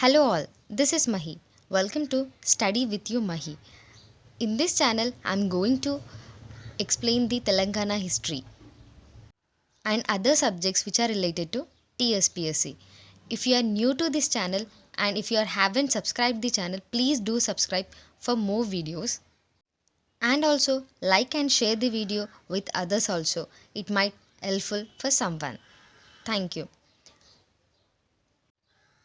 Hello all, this is Mahi. Welcome to Study with you Mahi. In this channel, I am going to explain the Telangana history and other subjects which are related to Tspsc. If you are new to this channel and if you haven't subscribed the channel, please do subscribe for more videos. And also like and share the video with others also. It might helpful for someone. Thank you.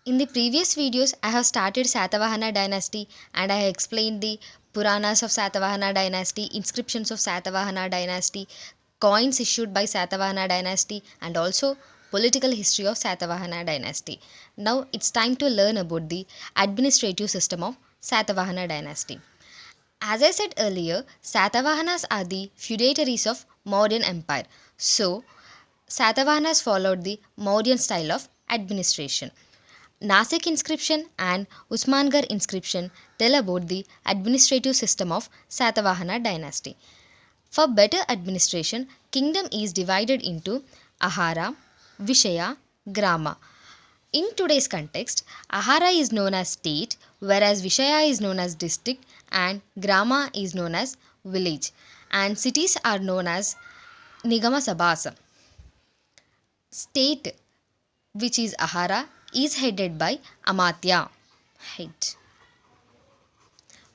In the previous videos, I have started Sathavahana dynasty and I have explained the Puranas of Sathavahana dynasty, inscriptions of Sathavahana dynasty, coins issued by Sathavahana dynasty and also political history of Sathavahana dynasty. Now it's time to learn about the administrative system of Sathavahana dynasty. As I said earlier, Satavahanas are the feudatories of Mauryan Empire. So, Satavahanas followed the Mauryan style of administration. Nasik inscription and Usmangarh inscription tell about the administrative system of Satavahana dynasty. For better administration, kingdom is divided into Ahara, Vishaya, Grama. In today's context, Ahara is known as state, whereas Vishaya is known as district and Grama is known as village, and cities are known as Nigama Sabhas. State, which is Ahara, is headed by Amatya,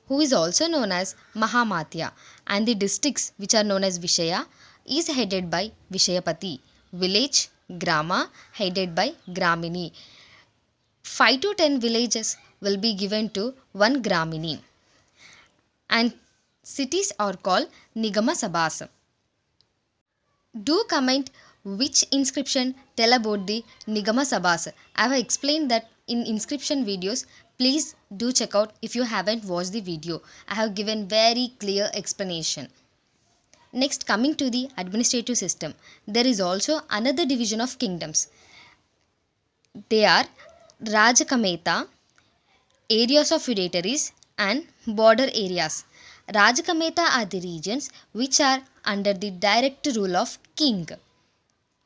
who is also known as Mahamatya, and the districts which are known as Vishaya is headed by Vishayapati, village Grama headed by Gramini. 5 to 10 villages will be given to one Gramini, and cities are called Nigama Sabhas. Do comment which inscription tell about the Nigama Sabhas. I have explained that in inscription videos. Please do check out if you haven't watched the video. I have given very clear explanation. Next, coming to the administrative system, there is also another division of kingdoms. They are Rajakameta, areas of feudatories and border areas. Rajakameta are the regions which are under the direct rule of king.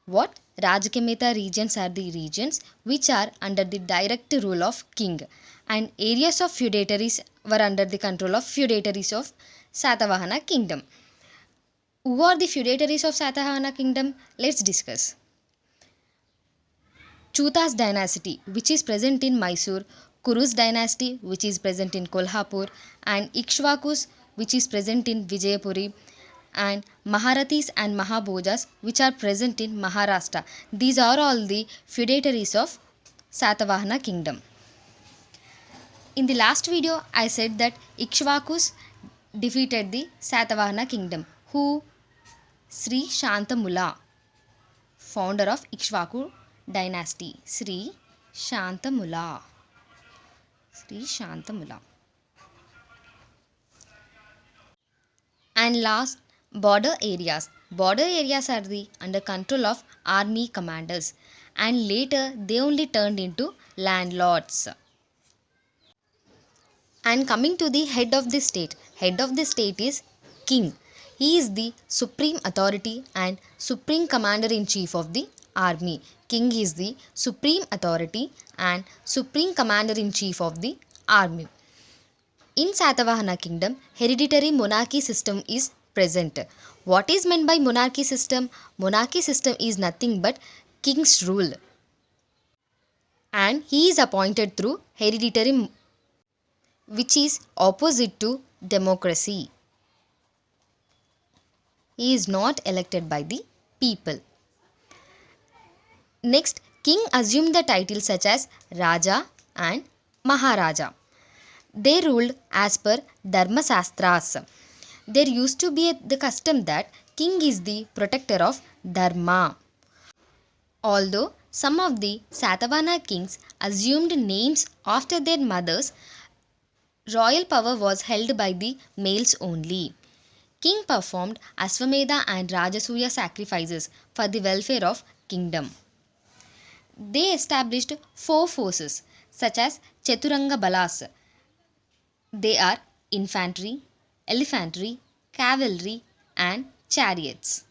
What? Rajakameta regions are the regions which are under the direct rule of king, and areas of feudatories were under the control of feudatories of Satavahana kingdom. Who are the feudatories of Satavahana kingdom? Let's discuss. Chutas dynasty, which is present in Mysore, Kurus dynasty, which is present in Kolhapur, and Ikshvakus, which is present in Vijayapuri, and Maharathis and Mahabhojas, which are present in Maharashtra. These are all the feudatories of Satavahana kingdom. In the last video, I said that Ikshvakus defeated the Satavahana kingdom. Who? Sri Shantamula, founder of Ikshvaku dynasty. Sri Shantamula. And last, border areas. Border areas are the under control of army commanders, and later they only turned into landlords. And coming to the head of the state. Head of the state is king. He is the supreme authority and supreme commander-in-chief of the army. King is the supreme authority and supreme commander-in-chief of the army. In Satavahana kingdom, hereditary monarchy system is present. What is meant by monarchy system? Monarchy system is nothing but king's rule, and he is appointed through hereditary, which is opposite to democracy. He is not elected by the people. Next, king assumed the titles such as Raja and Maharaja. They ruled as per Dharma Shastras. There used to be the custom that king is the protector of Dharma. Although some of the Satavahana kings assumed names after their mothers, royal power was held by the males only. King performed Aswamedha and Rajasuya sacrifices for the welfare of kingdom. They established 4 forces such as Chaturanga Balas. They are infantry, elephantry, cavalry and chariots.